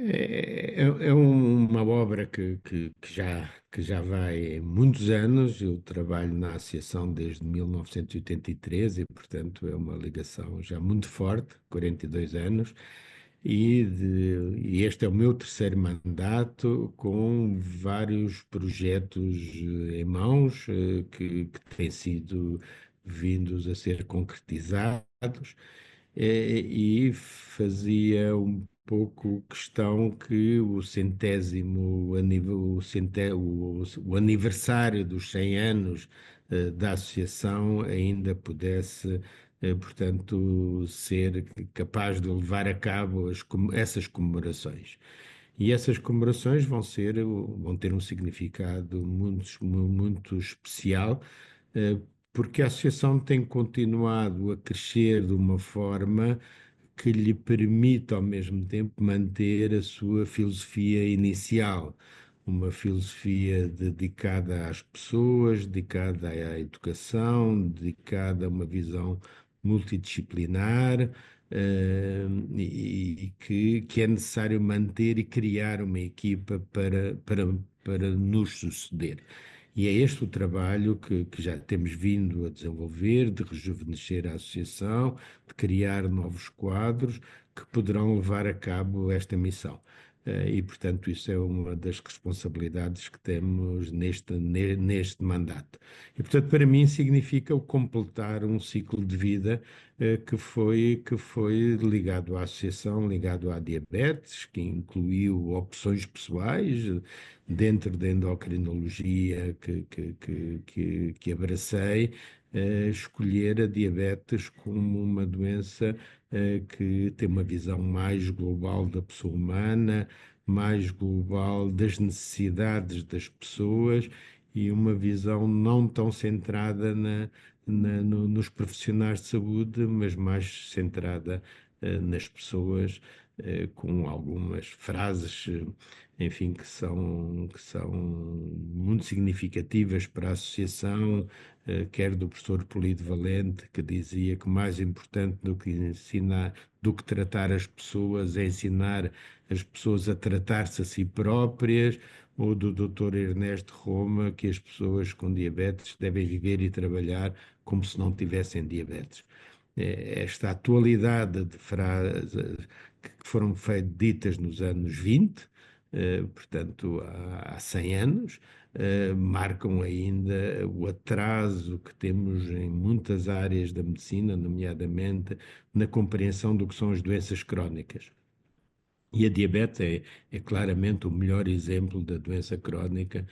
É uma obra que já vai muitos anos. Eu trabalho na associação desde 1983 e, portanto, é uma ligação já muito forte, 42 anos. E este é o meu terceiro mandato, com vários projetos em mãos que têm sido vindos a ser concretizados. E fazia um pouco questão que o centésimo, o aniversário dos 100 anos da associação ainda pudesse, portanto, ser capaz de levar a cabo essas comemorações. E essas comemorações vão ter um significado muito especial, eh, porque a associação tem continuado a crescer de uma forma que lhe permite, ao mesmo tempo, manter a sua filosofia inicial, uma filosofia dedicada às pessoas, dedicada à educação, dedicada a uma visão multidisciplinar, e que é necessário manter e criar uma equipa para nos suceder. E é este o trabalho que já temos vindo a desenvolver, de rejuvenescer a associação, de criar novos quadros que poderão levar a cabo esta missão. E, portanto, isso é uma das responsabilidades que temos neste mandato. E, portanto, para mim significa o completar um ciclo de vida que foi ligado à associação, ligado à diabetes, que incluiu opções pessoais dentro da endocrinologia que abracei, escolher a diabetes como uma doença que tem uma visão mais global da pessoa humana, mais global das necessidades das pessoas e uma visão não tão centrada nos profissionais de saúde, mas mais centrada nas pessoas, com algumas frases, enfim, que são muito significativas para a associação, quer do professor Polido Valente, que dizia que mais importante do que tratar as pessoas é ensinar as pessoas a tratar-se a si próprias, ou do Dr. Ernesto Roma, que as pessoas com diabetes devem viver e trabalhar como se não tivessem diabetes. Esta atualidade de frases que foram ditas nos anos 20, portanto, há 100 anos, marcam ainda o atraso que temos em muitas áreas da medicina, nomeadamente na compreensão do que são as doenças crónicas. E a diabetes é claramente o melhor exemplo da doença crónica,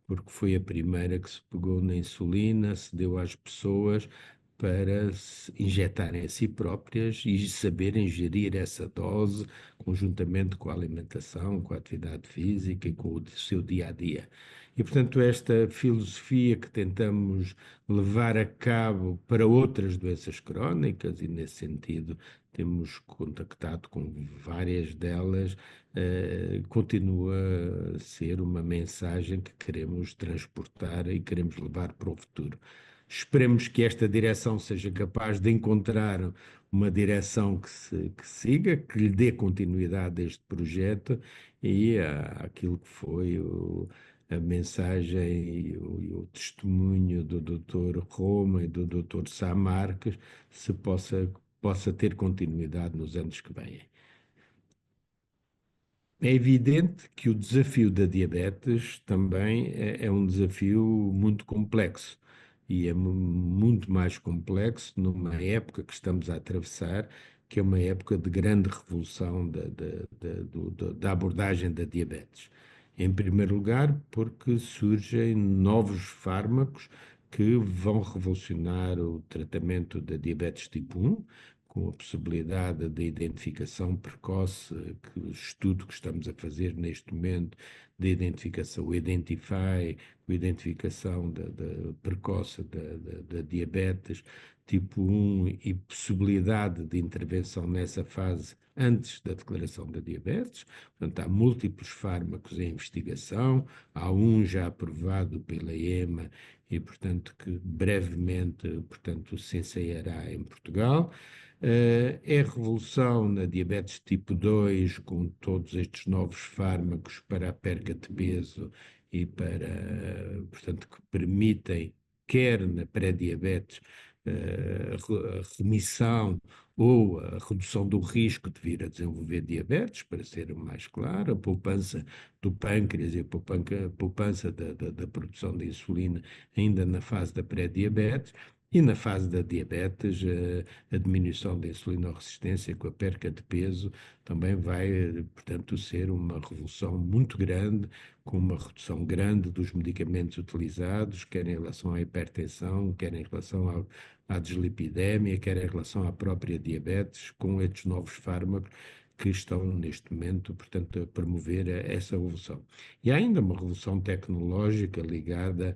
porque foi a primeira que se pegou na insulina, se deu às pessoas para se injetarem a si próprias e saberem gerir essa dose conjuntamente com a alimentação, com a atividade física e com o seu dia a dia. E, portanto, esta filosofia que tentamos levar a cabo para outras doenças crónicas, e nesse sentido temos contactado com várias delas, continua a ser uma mensagem que queremos transportar e queremos levar para o futuro. Esperemos que esta direção seja capaz de encontrar uma direção que siga, que lhe dê continuidade a este projeto e àquilo que foi a mensagem e o testemunho do Dr. Roma e do Dr. Sá Marques se possa ter continuidade nos anos que vêm. É evidente que o desafio da diabetes também é um desafio muito complexo e é muito mais complexo numa época que estamos a atravessar, que é uma época de grande revolução da abordagem da diabetes. Em primeiro lugar, porque surgem novos fármacos que vão revolucionar o tratamento da diabetes tipo 1, com a possibilidade da identificação precoce, o estudo que estamos a fazer neste momento de identificação, o Identify, a identificação precoce da diabetes tipo 1 e possibilidade de intervenção nessa fase antes da declaração da diabetes. Portanto, há múltiplos fármacos em investigação, há um já aprovado pela EMA e, portanto, que brevemente, portanto, se ensaiará em Portugal. É revolução na diabetes tipo 2, com todos estes novos fármacos para a perca de peso e para, portanto, que permitem, quer na pré-diabetes, a remissão ou a redução do risco de vir a desenvolver diabetes, para ser mais claro, a poupança do pâncreas e a poupança da produção de insulina ainda na fase da pré-diabetes. E na fase da diabetes, a diminuição da insulinoresistência com a perca de peso também vai, portanto, ser uma revolução muito grande, com uma redução grande dos medicamentos utilizados, quer em relação à hipertensão, quer em relação à dislipidemia, quer em relação à própria diabetes, com estes novos fármacos que estão neste momento, portanto, a promover essa evolução. E há ainda uma revolução tecnológica ligada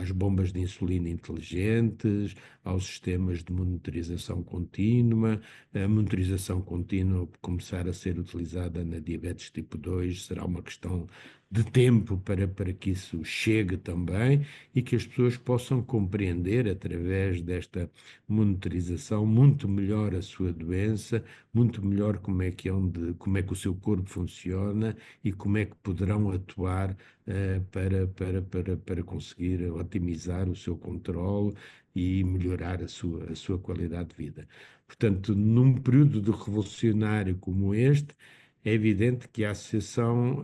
às bombas de insulina inteligentes, aos sistemas de monitorização contínua. A monitorização contínua começar a ser utilizada na diabetes tipo 2 será uma questão de tempo para que isso chegue também e que as pessoas possam compreender através desta monitorização muito melhor a sua doença, muito melhor como é que o seu corpo funciona e como é que poderão atuar para conseguir otimizar o seu controle e melhorar a sua qualidade de vida. Portanto, num período de revolucionário como este, é evidente que a Associação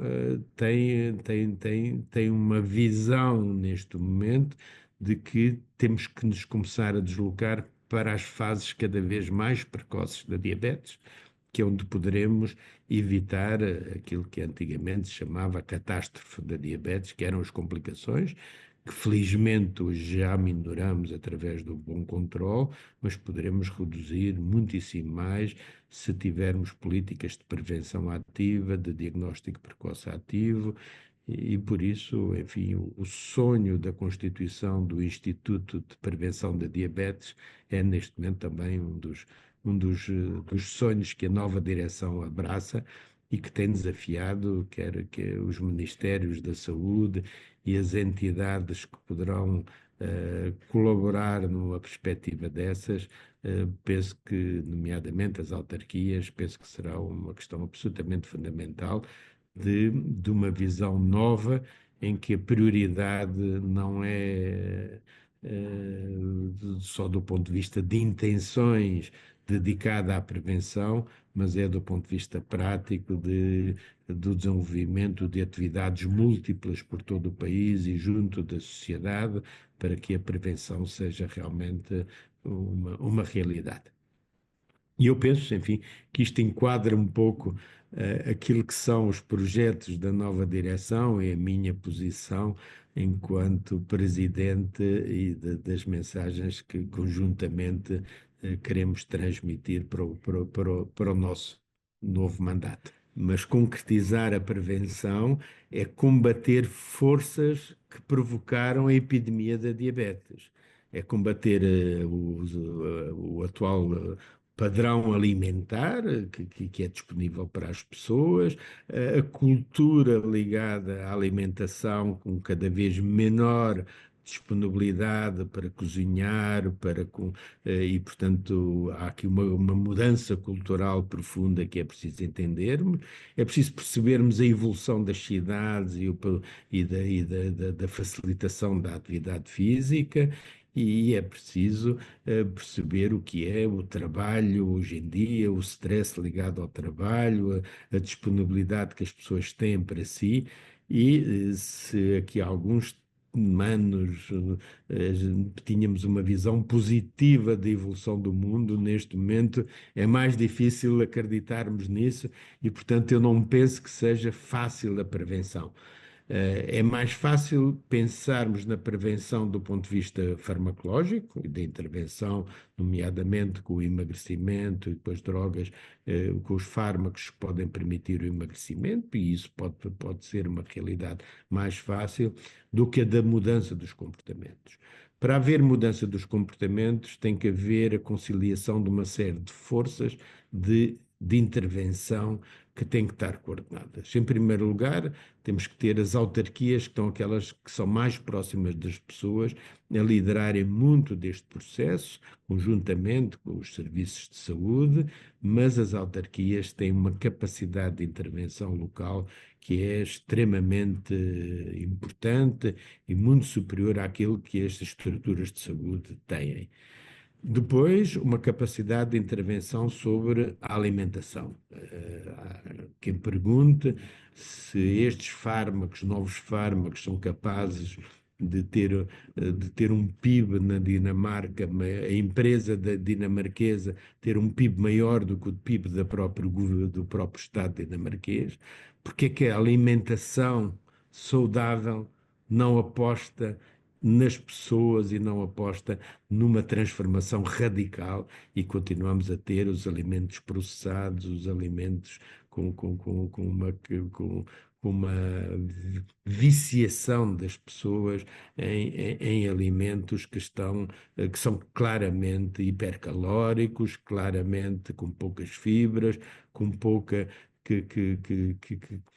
tem uma visão neste momento de que temos que nos começar a deslocar para as fases cada vez mais precoces da diabetes, que é onde poderemos evitar aquilo que antigamente se chamava a catástrofe da diabetes, que eram as complicações, que felizmente hoje já minoramos através do bom controle, mas poderemos reduzir muitíssimo mais se tivermos políticas de prevenção ativa, de diagnóstico precoce ativo, e por isso, enfim, o sonho da constituição do Instituto de Prevenção da Diabetes é neste momento também dos sonhos que a nova direção abraça e que tem desafiado quer que os Ministérios da Saúde e as entidades que poderão colaborar numa perspectiva dessas. Penso que, nomeadamente as autarquias, penso que será uma questão absolutamente fundamental de uma visão nova em que a prioridade não é só do ponto de vista de intenções dedicada à prevenção, mas é do ponto de vista prático do desenvolvimento de atividades múltiplas por todo o país e junto da sociedade para que a prevenção seja realmente uma realidade. E eu penso, enfim, que isto enquadra um pouco aquilo que são os projetos da nova direção e a minha posição enquanto presidente e das mensagens que conjuntamente queremos transmitir para o nosso novo mandato. Mas concretizar a prevenção é combater forças que provocaram a epidemia da diabetes. É combater o atual padrão alimentar que é disponível para as pessoas, a cultura ligada à alimentação com cada vez menor disponibilidade para cozinhar, e, portanto, há aqui uma mudança cultural profunda que é preciso entendermos. É preciso percebermos a evolução das cidades e da facilitação da atividade física. E é preciso perceber o que é o trabalho hoje em dia, o stress ligado ao trabalho, a disponibilidade que as pessoas têm para si, e se aqui há alguns anos tínhamos uma visão positiva da evolução do mundo, neste momento é mais difícil acreditarmos nisso e, portanto, eu não penso que seja fácil a prevenção. É mais fácil pensarmos na prevenção do ponto de vista farmacológico e da intervenção, nomeadamente com o emagrecimento e com as drogas, com os fármacos que podem permitir o emagrecimento, e isso pode ser uma realidade mais fácil do que a da mudança dos comportamentos. Para haver mudança dos comportamentos, tem que haver a conciliação de uma série de forças de intervenção que têm que estar coordenadas. Em primeiro lugar, temos que ter as autarquias, que estão aquelas que são mais próximas das pessoas, a liderarem muito deste processo, conjuntamente com os serviços de saúde, mas as autarquias têm uma capacidade de intervenção local que é extremamente importante e muito superior àquilo que estas estruturas de saúde têm. Depois, uma capacidade de intervenção sobre a alimentação. Há quem pergunte se estes fármacos, novos fármacos, são capazes de ter um PIB na Dinamarca, a empresa da dinamarquesa ter um PIB maior do que o PIB do próprio Estado dinamarquês. Porque é que a alimentação saudável não aposta nas pessoas e não aposta numa transformação radical e continuamos a ter os alimentos processados, os alimentos com uma viciação das pessoas em alimentos que são claramente hipercalóricos, claramente com poucas fibras, com pouca que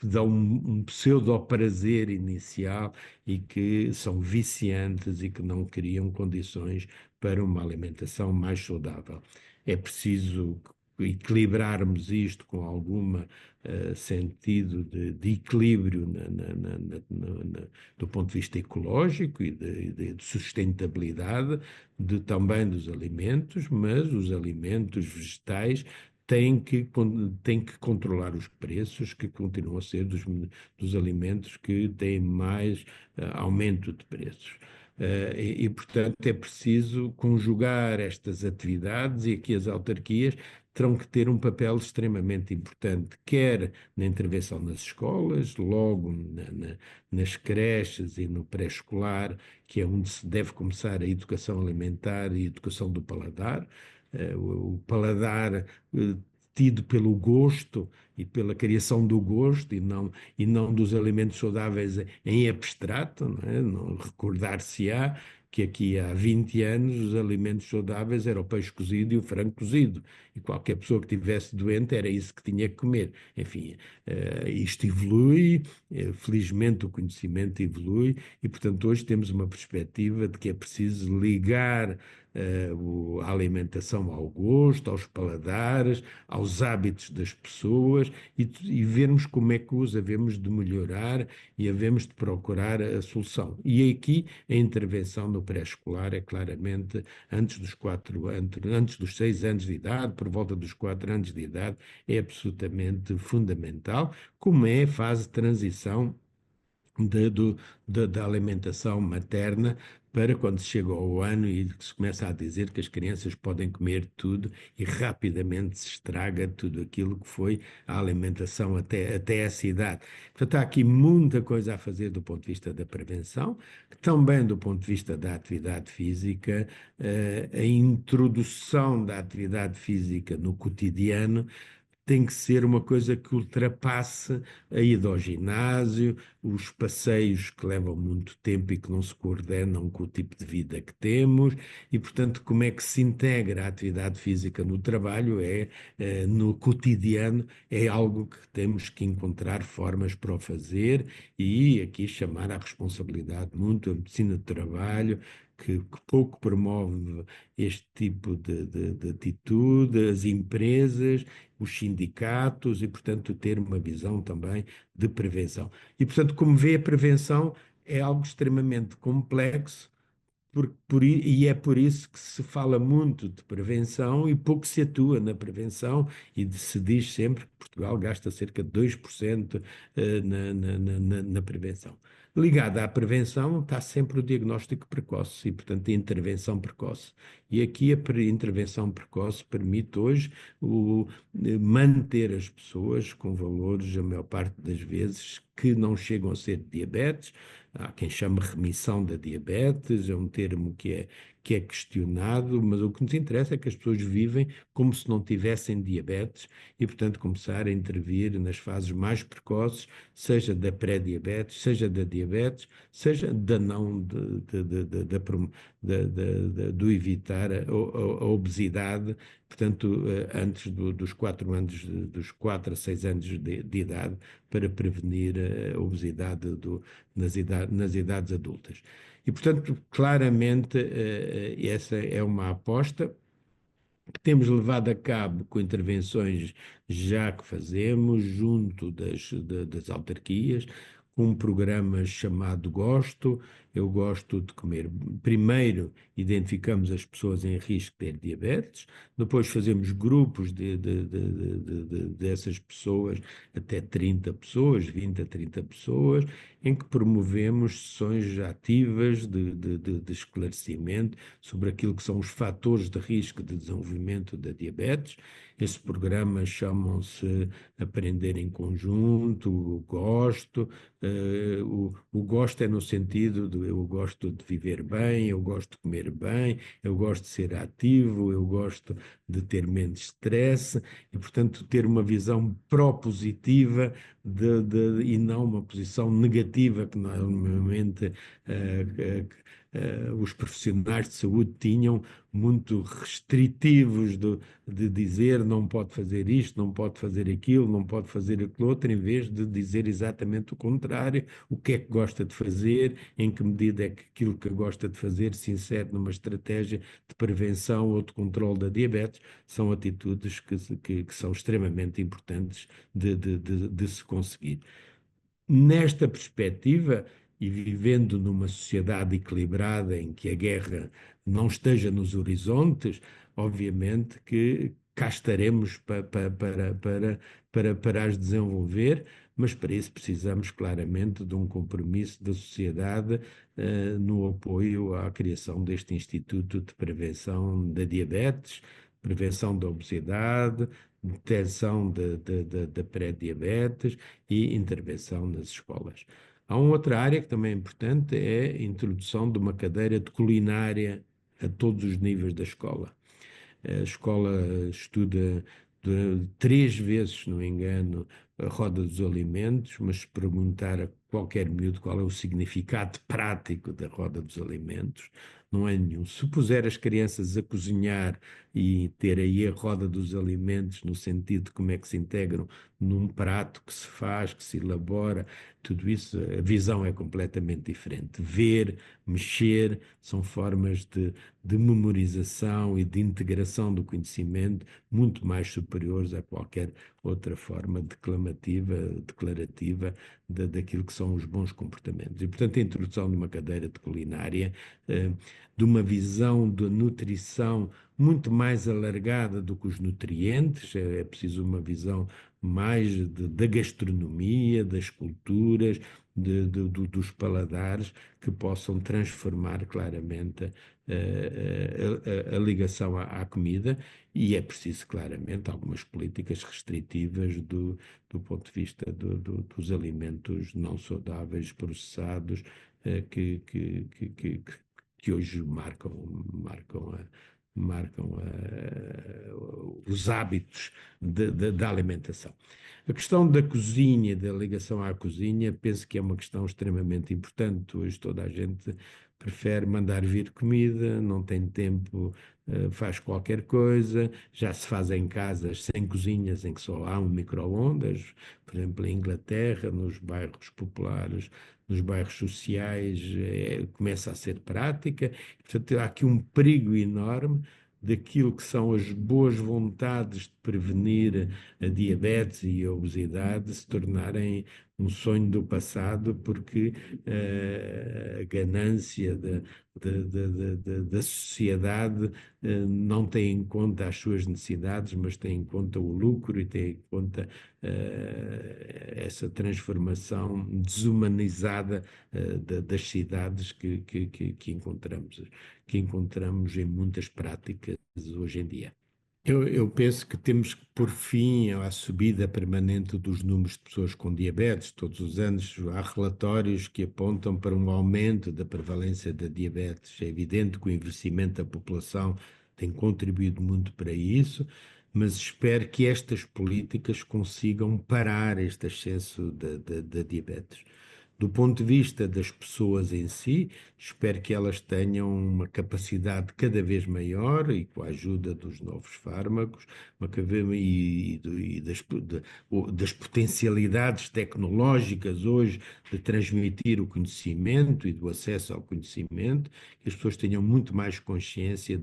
dão um pseudo-prazer inicial e que são viciantes e que não criam condições para uma alimentação mais saudável. É preciso equilibrarmos isto com algum sentido de equilíbrio do ponto de vista ecológico e de sustentabilidade também dos alimentos, mas os alimentos vegetais têm que controlar os preços, que continuam a ser dos alimentos que têm mais aumento de preços. Portanto, é preciso conjugar estas atividades e aqui as autarquias terão que ter um papel extremamente importante, quer na intervenção nas escolas, logo nas creches e no pré-escolar, que é onde se deve começar a educação alimentar e a educação do paladar. O paladar tido pelo gosto e pela criação do gosto e não dos alimentos saudáveis em abstrato, não é? Recordar-se-á que aqui há 20 anos os alimentos saudáveis eram o peixe cozido e o frango cozido, e qualquer pessoa que estivesse doente era isso que tinha que comer. Enfim, isto evolui, felizmente o conhecimento evolui, e portanto hoje temos uma perspectiva de que é preciso ligar a alimentação ao gosto, aos paladares, aos hábitos das pessoas e vermos como é que os havemos de melhorar e havemos de procurar a solução. E aqui a intervenção no pré-escolar é claramente antes dos 6 anos de idade, por volta dos 4 anos de idade, é absolutamente fundamental, como é a fase de transição da alimentação materna para quando se chega ao ano e se começa a dizer que as crianças podem comer tudo e rapidamente se estraga tudo aquilo que foi a alimentação até essa idade. Portanto, há aqui muita coisa a fazer do ponto de vista da prevenção, também do ponto de vista da atividade física, a introdução da atividade física no cotidiano tem que ser uma coisa que ultrapasse a ida ao ginásio, os passeios que levam muito tempo e que não se coordenam com o tipo de vida que temos, e, portanto, como é que se integra a atividade física no trabalho, no cotidiano, é algo que temos que encontrar formas para o fazer e aqui chamar à responsabilidade muito a medicina do trabalho, que pouco promove este tipo de atitude, as empresas, os sindicatos e, portanto, ter uma visão também de prevenção. E, portanto, como vê, a prevenção é algo extremamente complexo, e é por isso que se fala muito de prevenção e pouco se atua na prevenção, e se diz sempre que Portugal gasta cerca de 2% na prevenção. Ligada à prevenção está sempre o diagnóstico precoce e, portanto, a intervenção precoce. E aqui a intervenção precoce permite hoje manter as pessoas com valores, a maior parte das vezes, que não chegam a ser diabetes. Há quem chame remissão da diabetes, é um termo que é questionado, mas o que nos interessa é que as pessoas vivem como se não tivessem diabetes e, portanto, começar a intervir nas fases mais precoces, seja da pré-diabetes, seja da diabetes, seja da não, do evitar a obesidade, portanto, antes dos 4 anos, dos 4 a 6 anos de idade, para prevenir a obesidade nas idades adultas. E, portanto, claramente, essa é uma aposta que temos levado a cabo com intervenções já que fazemos junto das autarquias, com um programa chamado Gosto. Eu gosto de comer. Primeiro, identificamos as pessoas em risco de ter diabetes, depois fazemos grupos dessas pessoas, até 30 pessoas, 20 a 30 pessoas, em que promovemos sessões ativas de esclarecimento sobre aquilo que são os fatores de risco de desenvolvimento da diabetes. Esse programa chamam-se Aprender em Conjunto, o Gosto. O gosto é no sentido de eu gosto de viver bem, eu gosto de comer bem, eu gosto de ser ativo, eu gosto de ter menos stress e, portanto, ter uma visão propositiva e não uma posição negativa que normalmente os profissionais de saúde tinham, muito restritivos de dizer não pode fazer isto, não pode fazer aquilo, não pode fazer aquilo outro, em vez de dizer exatamente o contrário, o que é que gosta de fazer, em que medida é que aquilo que gosta de fazer se insere numa estratégia de prevenção ou de controle da diabetes. São atitudes que são extremamente importantes de se conseguir. Nesta perspectiva, e vivendo numa sociedade equilibrada em que a guerra não esteja nos horizontes, obviamente que cá estaremos para as desenvolver, mas para isso precisamos claramente de um compromisso da sociedade no apoio à criação deste Instituto de Prevenção da Diabetes, prevenção da obesidade, detecção da pré-diabetes e intervenção nas escolas. Há uma outra área que também é importante, é a introdução de uma cadeira de culinária a todos os níveis da escola. A escola estuda 3 vezes, se não me engano, a roda dos alimentos, mas se perguntar a qualquer miúdo qual é o significado prático da roda dos alimentos, não é nenhum. Se puser as crianças a cozinhar e ter aí a roda dos alimentos, no sentido de como é que se integram num prato que se faz, que se elabora, tudo isso, a visão é completamente diferente. Ver, mexer, são formas de memorização e de integração do conhecimento muito mais superiores a qualquer outra forma declarativa daquilo que são os bons comportamentos. E, portanto, a introdução de uma cadeira de culinária, de uma visão de nutrição muito mais alargada do que os nutrientes, é preciso uma visão mais da gastronomia, das culturas, dos paladares, que possam transformar claramente a ligação à comida, e é preciso claramente algumas políticas restritivas do ponto de vista dos alimentos não saudáveis, processados, que hoje os hábitos da alimentação. A questão da cozinha, da ligação à cozinha, penso que é uma questão extremamente importante. Hoje toda a gente prefere mandar vir comida, não tem tempo, faz qualquer coisa, já se faz em casas sem cozinhas, em que só há um micro-ondas, por exemplo, em Inglaterra, nos bairros populares, nos bairros sociais, começa a ser prática. Portanto, há aqui um perigo enorme daquilo que são as boas vontades de prevenir a diabetes e a obesidade se tornarem um sonho do passado, porque a ganância da sociedade não tem em conta as suas necessidades, mas tem em conta o lucro e tem em conta essa transformação desumanizada das cidades que encontramos em muitas práticas hoje em dia. Eu penso que temos que pôr fim à subida permanente dos números de pessoas com diabetes. Todos os anos há relatórios que apontam para um aumento da prevalência da diabetes. É evidente que o envelhecimento da população tem contribuído muito para isso, mas espero que estas políticas consigam parar este ascenso da diabetes. Do ponto de vista das pessoas em si, espero que elas tenham uma capacidade cada vez maior e com a ajuda dos novos fármacos, e das potencialidades tecnológicas hoje de transmitir o conhecimento e do acesso ao conhecimento, que as pessoas tenham muito mais consciência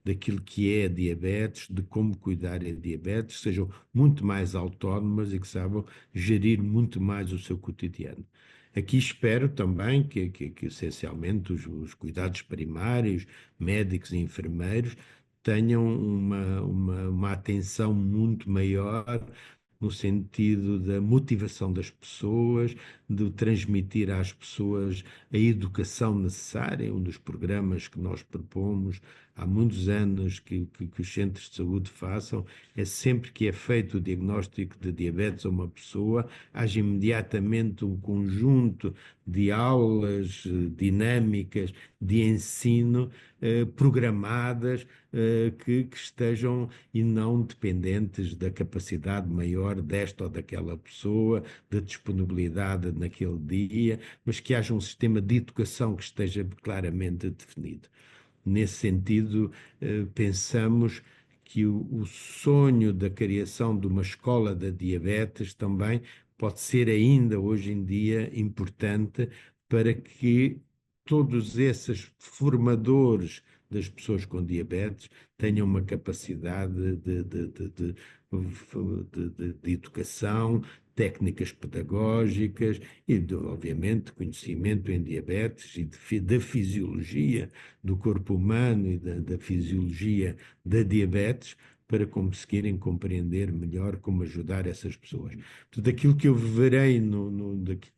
daquilo que é a diabetes, de como cuidar a diabetes, sejam muito mais autónomas e que saibam gerir muito mais o seu cotidiano. Aqui espero também que essencialmente, os cuidados primários, médicos e enfermeiros, tenham uma atenção muito maior no sentido da motivação das pessoas, de transmitir às pessoas a educação necessária. Um dos programas que nós propomos há muitos anos que os centros de saúde façam é sempre que é feito o diagnóstico de diabetes a uma pessoa, haja imediatamente um conjunto de aulas dinâmicas de ensino programadas que estejam e não dependentes da capacidade maior desta ou daquela pessoa, da disponibilidade naquele dia, mas que haja um sistema de educação que esteja claramente definido. Nesse sentido, pensamos que o sonho da criação de uma escola da diabetes também pode ser ainda hoje em dia importante para que todos esses formadores das pessoas com diabetes tenham uma capacidade de educação, técnicas pedagógicas e, obviamente, conhecimento em diabetes e da fisiologia do corpo humano e da fisiologia da diabetes para conseguirem compreender melhor como ajudar essas pessoas. Tudo aquilo que eu verei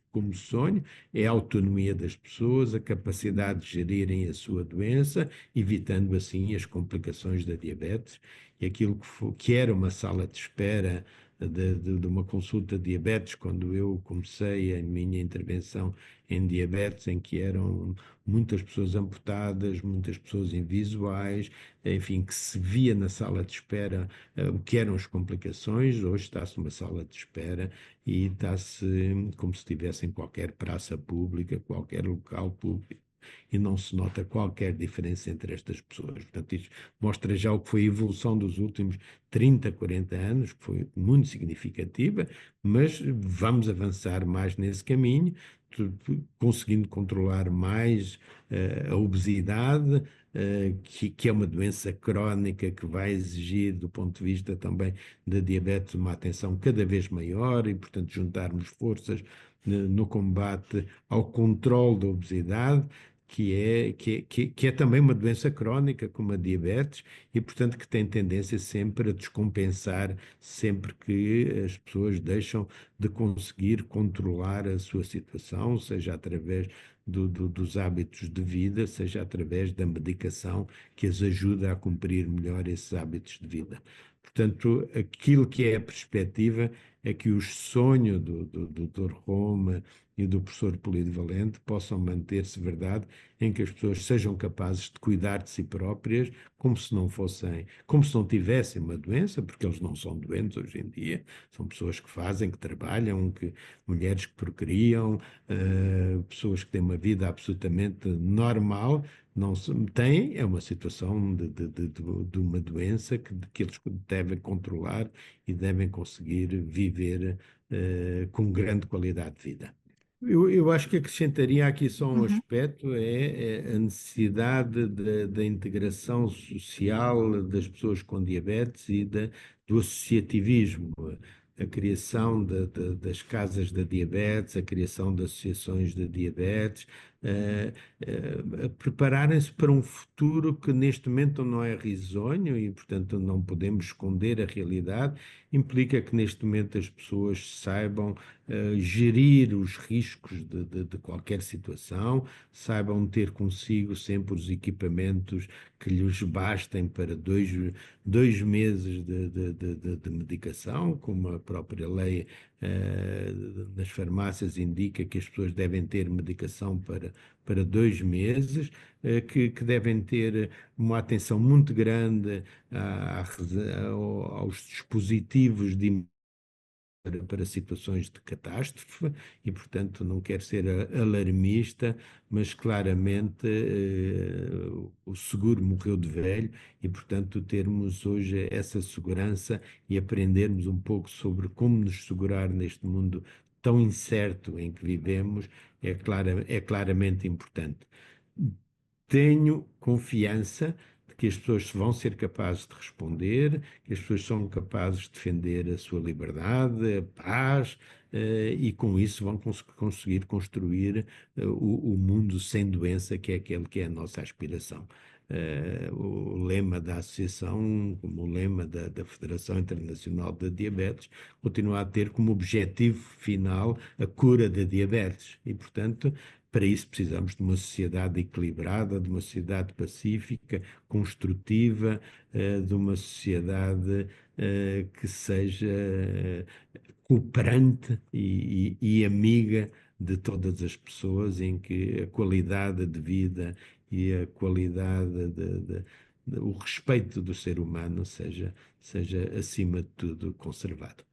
como sonho é a autonomia das pessoas, a capacidade de gerirem a sua doença, evitando assim as complicações da diabetes. E aquilo que era uma sala de espera de uma consulta de diabetes, quando eu comecei a minha intervenção em diabetes, em que eram muitas pessoas amputadas, muitas pessoas invisuais, enfim, que se via na sala de espera o que eram as complicações. Hoje está-se numa sala de espera e está-se como se estivesse em qualquer praça pública, qualquer local público. E não se nota qualquer diferença entre estas pessoas. Portanto, isto mostra já o que foi a evolução dos últimos 30, 40 anos, que foi muito significativa, mas vamos avançar mais nesse caminho, conseguindo controlar mais a obesidade, que é uma doença crónica que vai exigir, do ponto de vista também da diabetes, uma atenção cada vez maior e, portanto, juntarmos forças no combate ao controle da obesidade, que é também uma doença crónica, como a diabetes, e, portanto, que tem tendência sempre a descompensar sempre que as pessoas deixam de conseguir controlar a sua situação, seja através dos hábitos de vida, seja através da medicação que as ajuda a cumprir melhor esses hábitos de vida. Portanto, aquilo que é a perspectiva é que o sonho do Dr. Roma e do professor polivalente possam manter-se verdade, em que as pessoas sejam capazes de cuidar de si próprias como se não fossem, como se não tivessem uma doença, porque eles não são doentes hoje em dia, são pessoas que fazem, que trabalham, mulheres que procriam, pessoas que têm uma vida absolutamente normal, não se, têm, é uma situação de uma doença que eles devem controlar e devem conseguir viver com grande qualidade de vida. Eu acho que acrescentaria aqui só um Uhum. aspecto, é a necessidade da integração social das pessoas com diabetes e do associativismo, a criação das casas da diabetes, a criação de associações de diabetes, a prepararem-se para um futuro que neste momento não é risonho e, portanto, não podemos esconder a realidade, implica que neste momento as pessoas saibam gerir os riscos de qualquer situação, saibam ter consigo sempre os equipamentos que lhes bastem para dois meses de medicação, como a própria lei nas farmácias indica que as pessoas devem ter medicação para 2 meses, que devem ter uma atenção muito grande aos dispositivos de para situações de catástrofe e, portanto, não quero ser alarmista, mas claramente o seguro morreu de velho e, portanto, termos hoje essa segurança e aprendermos um pouco sobre como nos segurar neste mundo tão incerto em que vivemos é claramente importante. Tenho confiança de que as pessoas vão ser capazes de responder, que as pessoas são capazes de defender a sua liberdade, a paz, e com isso vão conseguir construir o mundo sem doença, que é aquele que é a nossa aspiração. O lema da Associação, como o lema da Federação Internacional da Diabetes, continua a ter como objetivo final a cura da diabetes. E, portanto, para isso precisamos de uma sociedade equilibrada, de uma sociedade pacífica, construtiva, de uma sociedade que seja cooperante e amiga de todas as pessoas, em que a qualidade de vida e a qualidade o respeito do ser humano seja acima de tudo conservado.